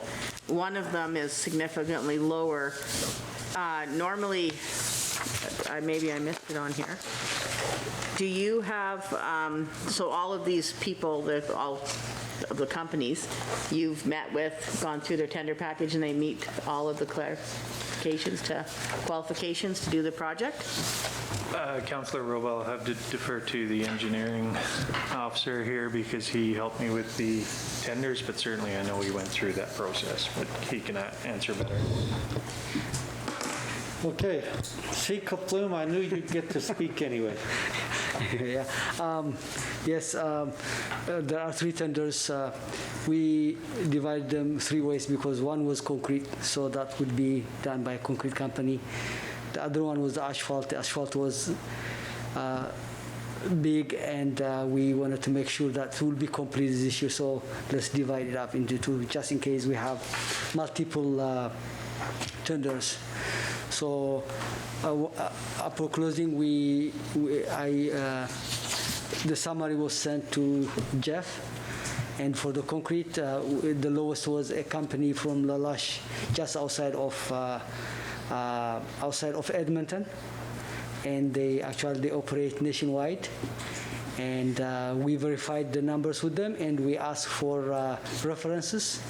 One of them is significantly lower. Normally, maybe I missed it on here. Do you have, so all of these people, all of the companies you've met with, gone through their tender package, and they meet all of the qualifications to do the project? Councillor Robel, I'll have to defer to the engineering officer here because he helped me with the tenders, but certainly I know he went through that process, but he can answer better. Okay. See, Kafloum, I knew you'd get to speak anyway. Yeah. Yes, there are 3 tenders. We divide them 3 ways because one was concrete, so that would be done by a concrete company. The other one was the asphalt. The asphalt was big, and we wanted to make sure that will be completed this year, so let's divide it up into 2, just in case we have multiple tenders. So upon closing, the summary was sent to Jeff, and for the concrete, the lowest was a company from Lalash, just outside of Edmonton, and they operate nationwide, And we verified the numbers with them, and we asked for references,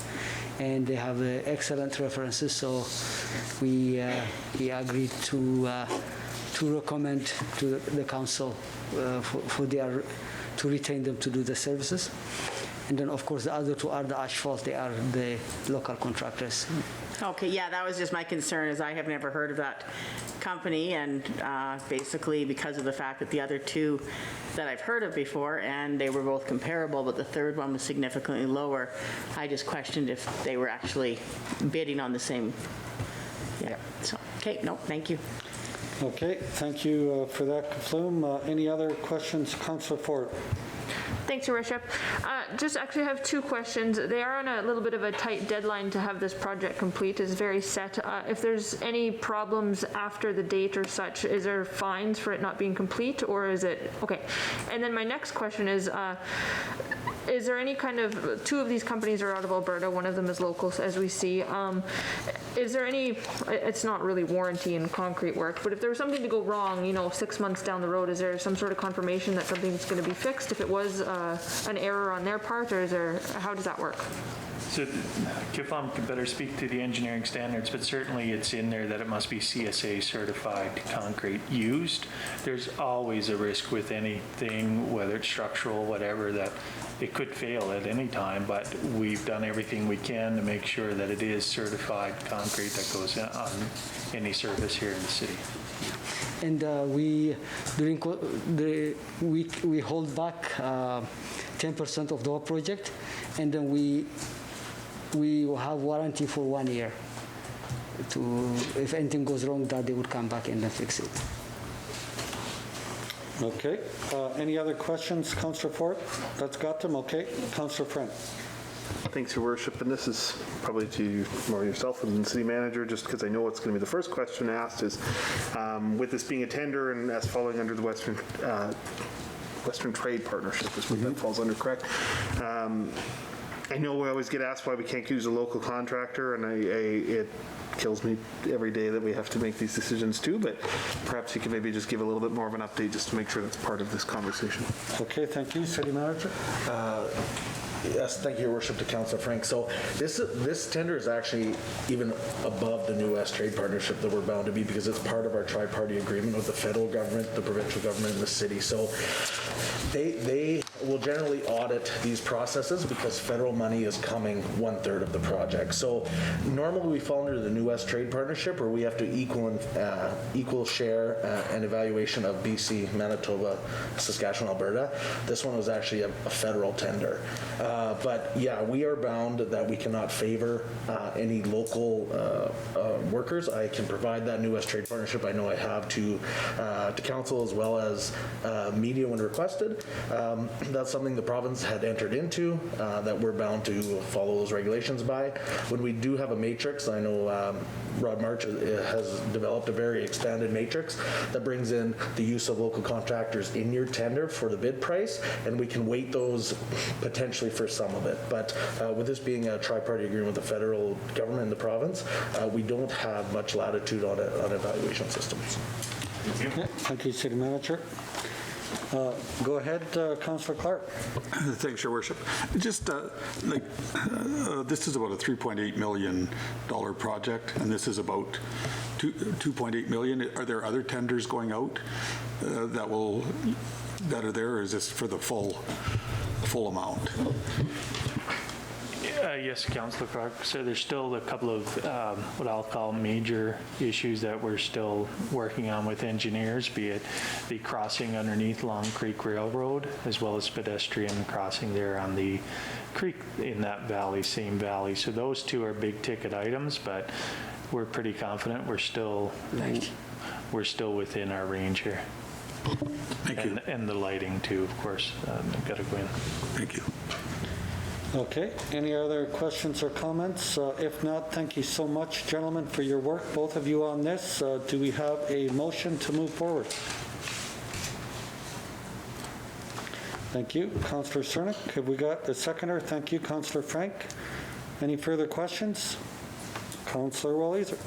and they have excellent references. So we agreed to recommend to the council to retain them to do the services. And then, of course, the other two are the asphalt. They are the local contractors. Okay, yeah, that was just my concern, is I have never heard of that company, and basically because of the fact that the other two that I've heard of before, and they were both comparable, but the third one was significantly lower, I just questioned if they were actually bidding on the same. Yeah, so, okay, no, thank you. Okay, thank you for that, Flume. Any other questions? Councillor Ford. Thanks, Your Worship. Just actually have two questions. They are on a little bit of a tight deadline to have this project complete. It's very set. If there's any problems after the date or such, is there fines for it not being complete, or is it, okay. And then my next question is there any kind of, two of these companies are out of Alberta, one of them is local, as we see. Is there any, it's not really warranty and concrete work, but if there was something to go wrong, 6 months down the road, is there some sort of confirmation that something's going to be fixed if it was an error on their part, or is there, how does that work? So Kiflam could better speak to the engineering standards, but certainly it's in there that it must be CSA certified concrete used. There's always a risk with anything, whether it's structural, whatever, that it could fail at any time, but we've done everything we can to make sure that it is certified concrete that goes on any surface here in the city. And we hold back 10% of the whole project, and then we have warranty for 1 year. If anything goes wrong, that they would come back and then fix it. Okay. Any other questions, Councillor Ford? That's got them. Okay. Councillor Frank. Thanks, Your Worship, and this is probably to more yourself and the city manager, just because I know it's going to be the first question asked is, with this being a tender and as falling under the Western Trade Partnership, is what that falls under, correct? I know we always get asked why we can't use a local contractor, and it kills me every day that we have to make these decisions too, but perhaps you can maybe just give a little bit more of an update just to make sure that's part of this conversation. Okay, thank you. City Manager. Yes, thank you, Your Worship, to Councillor Frank. So this tender is actually even above the new West Trade Partnership that we're bound to be, because it's part of our tri-party agreement with the federal government, the provincial government, and the city. So they will generally audit these processes because federal money is coming 1/3 of the project. So normally we fall under the new West Trade Partnership, where we have to equal share and evaluation of BC, Manitoba, Saskatchewan, Alberta. This one was actually a federal tender. But yeah, we are bound that we cannot favor any local workers. I can provide that new West Trade Partnership. I know I have to council as well as media when requested. That's something the province had entered into, that we're bound to follow those regulations by. When we do have a matrix, I know Rod March has developed a very expanded matrix that brings in the use of local contractors in your tender for the bid price, and we can weight those potentially for some of it. But with this being a tri-party agreement with the federal government and the province, we don't have much latitude on evaluation systems. Thank you, City Manager. Go ahead, Councillor Clark. Thanks, Your Worship. Just this is about a $3.8 million project, and this is about $2.8 million. Are there other tenders going out that are there, or is this for the full amount? Yes, Councillor Clark. So there's still a couple of what I'll call major issues that we're still working on with engineers, be it the crossing underneath Long Creek Railroad, as well as pedestrian crossing there on the creek in that valley, same valley. So those two are big ticket items, but we're pretty confident we're still within our range here. Thank you. And the lighting too, of course, got to go in. Thank you. Okay, any other questions or comments? If not, thank you so much, gentlemen, for your work, both of you on this. Do we have a motion to move forward? Thank you, Councillor Cernick. Have we got a seconder? Thank you, Councillor Frank. Any further questions? Councillor Walliser.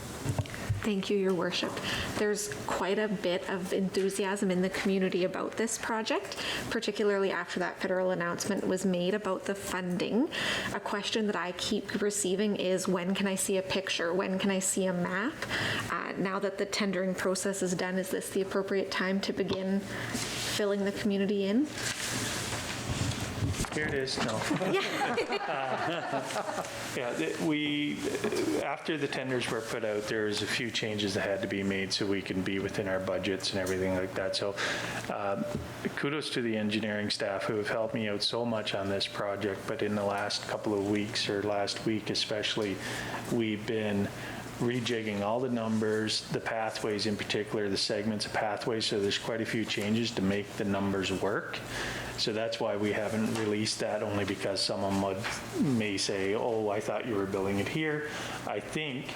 Thank you, Your Worship. There's quite a bit of enthusiasm in the community about this project, particularly after that federal announcement was made about the funding. A question that I keep receiving is, when can I see a picture? When can I see a map? Now that the tendering process is done, is this the appropriate time to begin filling the community in? Here it is. No. We, after the tenders were put out, there's a few changes that had to be made so we can be within our budgets and everything like that. So kudos to the engineering staff who have helped me out so much on this project. But in the last couple of weeks, or last week especially, we've been rejigging all the numbers, the pathways in particular, the segments of pathways. So there's quite a few changes to make the numbers work. So that's why we haven't released that, only because someone may say, oh, I thought you were building it here. I think,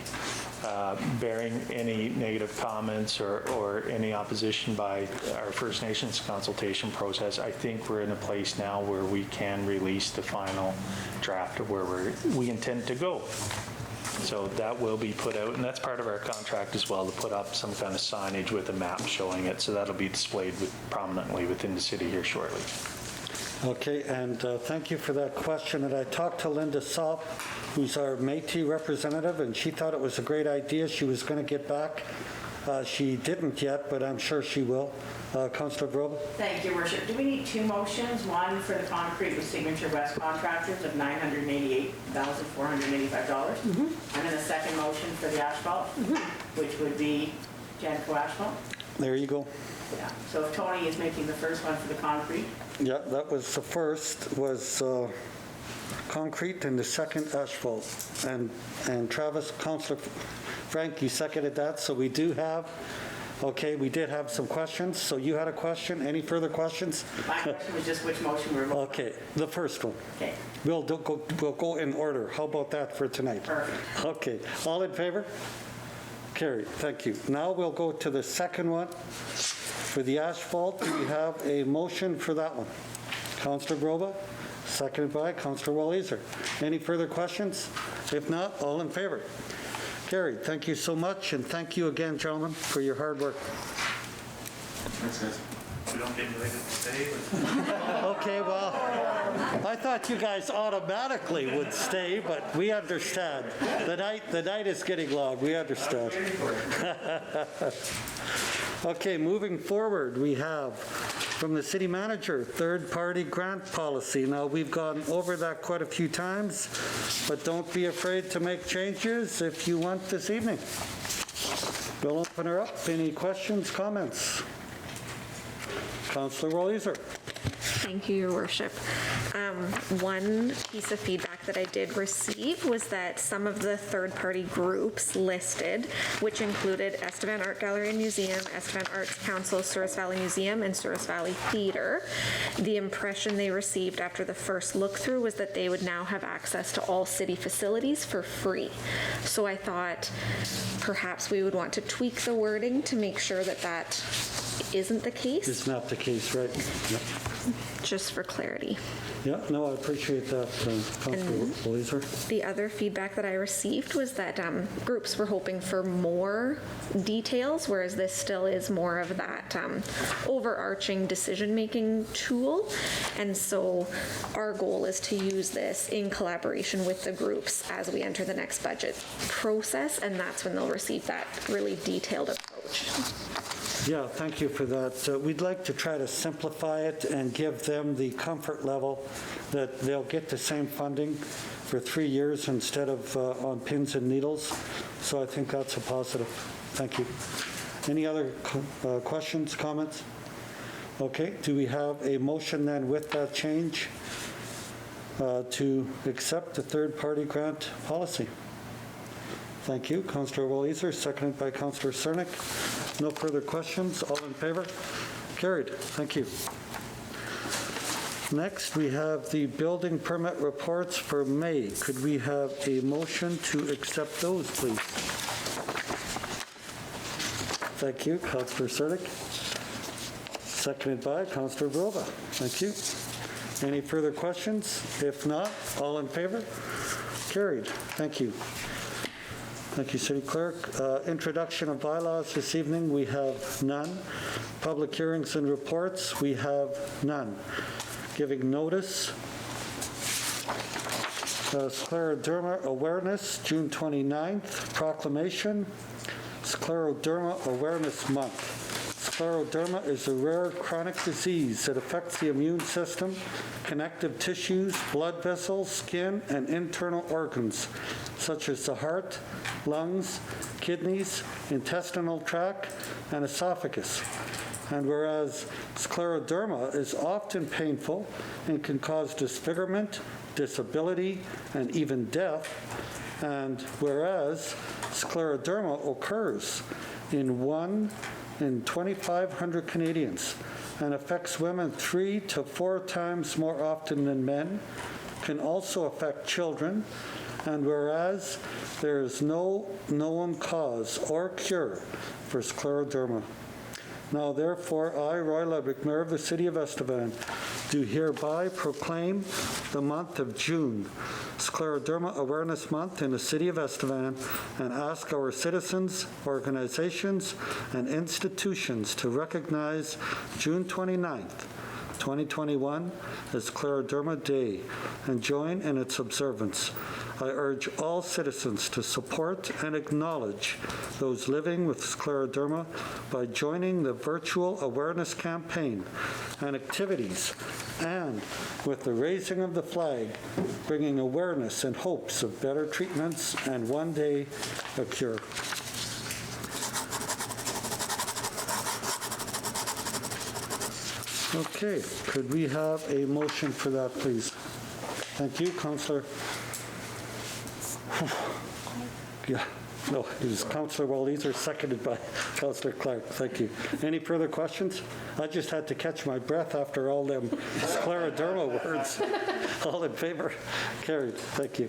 bearing any negative comments or any opposition by our First Nations consultation process, I think we're in a place now where we can release the final draft of where we intend to go. So that will be put out, and that's part of our contract as well, to put up some kind of signage with a map showing it. So that'll be displayed prominently within the city here shortly. Okay, and thank you for that question. And I talked to Linda Sopp, who's our Métis representative, and she thought it was a great idea. She was going to get back. She didn't yet, but I'm sure she will. Councillor Grobe? Thank you, Worship. Do we need two motions? One for the concrete with Signature West Contractors of $988,485. And then a second motion for the asphalt, which would be Janco Asphalt. There you go. Yeah. So if Tony is making the first one for the concrete. Yeah, that was the first, was concrete, and the second asphalt. And Travis, Councillor Frank, you seconded that, so we do have, okay, we did have some questions. So you had a question. Any further questions? My question was just which motion we're voting. Okay, the first one. Okay. We'll go in order. How about that for tonight? Perfect. Okay, all in favor? Carried, thank you. Now we'll go to the second one. For the asphalt, do we have a motion for that one? Councillor Groba, seconded by Councillor Walliser. Any further questions? If not, all in favor? Carried. Thank you so much, and thank you again, gentlemen, for your hard work. Thanks, guys. We don't get invited to stay. Okay, well, I thought you guys automatically would stay, but we understand. The night is getting long. We understand. Okay, moving forward, we have from the city manager, third-party grant policy. Now, we've gone over that quite a few times, but don't be afraid to make changes if you want this evening. We'll open her up. Any questions, comments? Councillor Walliser. Thank you, Your Worship. One piece of feedback that I did receive was that some of the third-party groups listed, which included Estevan Art Gallery and Museum, Estevan Arts Council, Souris Valley Museum, and Souris Valley Theatre, the impression they received after the first look-through was that they would now have access to all city facilities for free. So I thought perhaps we would want to tweak the wording to make sure that that isn't the case. It's not the case, right? Yep. Just for clarity. Yeah, no, I appreciate that, Councillor Walliser. The other feedback that I received was that groups were hoping for more details, whereas this still is more of that overarching decision-making tool. And so our goal is to use this in collaboration with the groups as we enter the next budget process, and that's when they'll receive that really detailed approach. Yeah, thank you for that. We'd like to try to simplify it and give them the comfort level that they'll get the same funding for 3 years instead of on pins and needles. So I think that's a positive. Thank you. Any other questions, comments? Okay, do we have a motion then with that change to accept the third-party grant policy? Thank you. Councillor Walliser, seconded by Councillor Cernick. No further questions. All in favor? Carried. Thank you. Next, we have the building permit reports for May. Could we have a motion to accept those, please? Thank you. Councillor Cernick. Seconded by Councillor Groba. Thank you. Any further questions? If not, all in favor? Carried. Thank you. Thank you, City Clerk. Introduction of bylaws this evening, we have none. Public hearings and reports, we have none. Giving notice, Scleroderma Awareness, June 29th, proclamation, Scleroderma Awareness Month. Scleroderma is a rare chronic disease that affects the immune system, connective tissues, blood vessels, skin, and internal organs, such as the heart, lungs, kidneys, intestinal tract, and esophagus. And whereas scleroderma is often painful and can cause disfigurement, disability, and even death, and whereas scleroderma occurs in 1 in 2,500 Canadians and affects women 3 to 4 times more often than men, can also affect children, and whereas there is no known cause or cure for scleroderma. Now therefore, I, Roy Ludwig, Mayor of the City of Estevan, do hereby proclaim the month of June Scleroderma Awareness Month in the City of Estevan and ask our citizens, organizations, and institutions to recognize June 29th, 2021 as Scleroderma Day and join in its observance. I urge all citizens to support and acknowledge those living with scleroderma by joining the virtual awareness campaign and activities and with the raising of the flag, bringing awareness and hopes of better treatments and one day a cure. Okay, could we have a motion for that, please? Thank you, Councillor. Yeah, no, it was Councillor Walliser, seconded by Councillor Clark. Thank you. Any further questions? I just had to catch my breath after all them scleroderma words. All in favor? Carried. Thank you.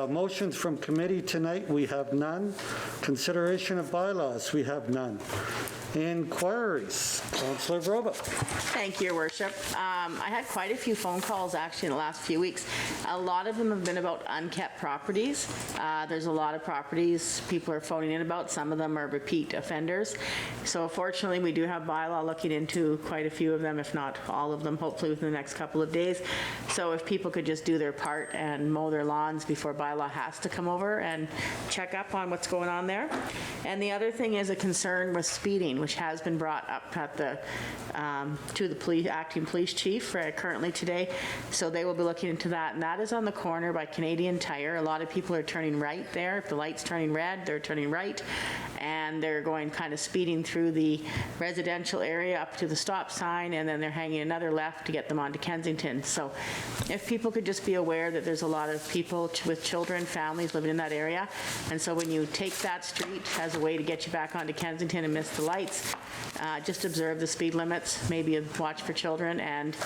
Motions from committee tonight, we have none. Consideration of bylaws, we have none. Inquiries. Councillor Broba. Thank you, Your Worship. I had quite a few phone calls actually in the last few weeks. A lot of them have been about unkept properties. There's a lot of properties people are phoning in about. Some of them are repeat offenders. So fortunately, we do have bylaw looking into quite a few of them, if not all of them, hopefully within the next couple of days. So if people could just do their part and mow their lawns before bylaw has to come over and check up on what's going on there. And the other thing is a concern with speeding, which has been brought up at the to the acting police chief currently today. So they will be looking into that, and that is on the corner by Canadian Tire. A lot of people are turning right there. If the light's turning red, they're turning right, and they're going kind of speeding through the residential area up to the stop sign, and then they're hanging another left to get them onto Kensington. So if people could just be aware that there's a lot of people with children, families living in that area, and so when you take that street as a way to get you back onto Kensington and miss the lights, just observe the speed limits, maybe watch for children, and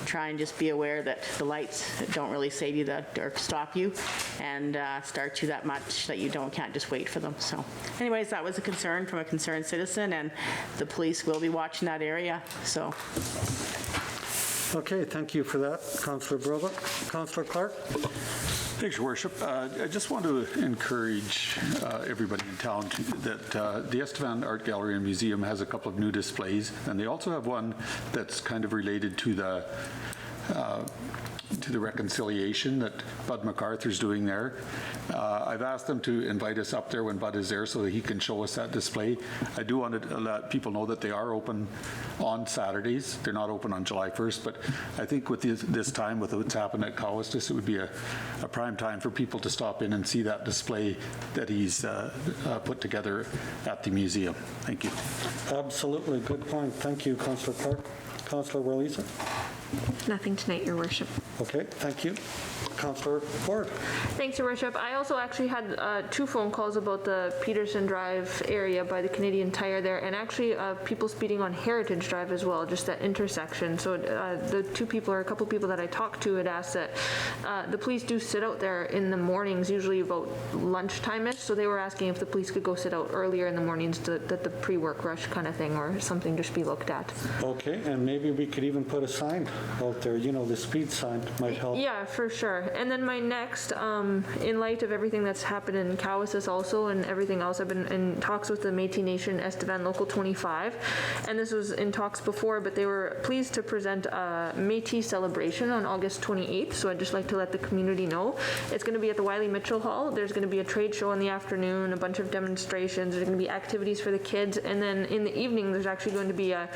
try and just be aware that the lights don't really save you that or stop you and start you that much that you can't just wait for them. So anyways, that was a concern from a concerned citizen, and the police will be watching that area. So. Okay, thank you for that, Councillor Broba. Councillor Clark. Thanks, Your Worship. I just want to encourage everybody in town that the Estevan Art Gallery and Museum has a couple of new displays, and they also have one that's kind of related to the reconciliation that Bud MacArthur's doing there. I've asked them to invite us up there when Bud is there so that he can show us that display. I do want to let people know that they are open on Saturdays. They're not open on July 1st, but I think with this time, with what's happened at Cowestis, it would be a prime time for people to stop in and see that display that he's put together at the museum. Thank you. Absolutely, good point. Thank you, Councillor Clark. Councillor Walliser. Nothing tonight, Your Worship. Okay, thank you. Councillor Ford. Thanks, Your Worship. I also actually had 2 phone calls about the Peterson Drive area by the Canadian Tire there, and actually people speeding on Heritage Drive as well, just that intersection. So the 2 people, or a couple people that I talked to, had asked that the police do sit out there in the mornings, usually about lunchtime-ish, so they were asking if the police could go sit out earlier in the mornings, that the pre-work rush kind of thing, or something just be looked at. Okay, and maybe we could even put a sign out there, you know, the speed sign might help. Yeah, for sure. And then my next, in light of everything that's happened in Cowessess also and everything else, I've been in talks with the Métis Nation Estevan Local 25, and this was in talks before, but they were pleased to present a Métis celebration on August 28th, so I'd just like to let the community know. It's going to be at the Wiley Mitchell Hall. There's going to be a trade show in the afternoon, a bunch of demonstrations, there's going to be activities for the kids, and then in the evening there's actually going to be a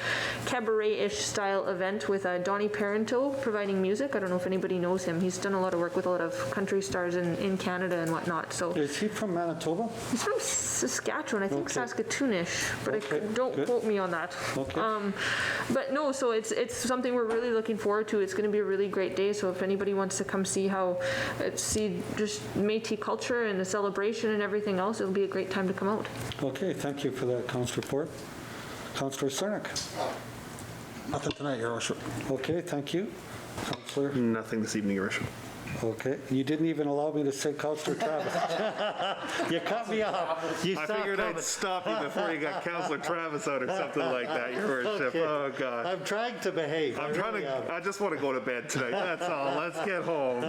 cabaret-ish style event with Donnie Parenteau providing music. I don't know if anybody knows him. He's done a lot of work with a lot of country stars in Canada and whatnot. So Is he from Manitoba? he's from Saskatchewan, I think Okay. Saskatoonish, but Okay, don't good. quote me on that. Okay. But no, so it's something we're really looking forward to. It's going to be a really great day. So if anybody wants to come see see just Métis culture and the celebration and everything else, it'll be a great time to come out. Okay, thank you for that, Councillor Port. Councillor Cernick. Nothing tonight, Your Worship. Okay, thank you. Councillor. Nothing this evening, Your Worship. Okay, you didn't even allow me to say Councillor Travis. You cut me off. You I saw figured coming. I'd stop you before you got Councillor Travis out or something like that, Your Worship. Okay. Oh, God. I'm trying to behave. I just want to go to bed tonight, that's all. Let's get home.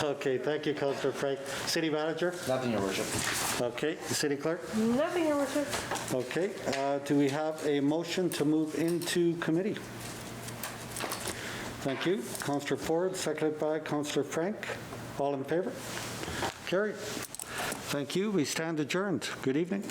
Okay, thank you, Councillor Frank. City Manager? Nothing, Your Worship. Okay, City Clerk? Nothing, Your Worship. Okay, do we have a motion to move into committee? Thank you. Councillor Ford, seconded by Councillor Frank. All in favor? Carried. Thank you. We stand adjourned. Good evening.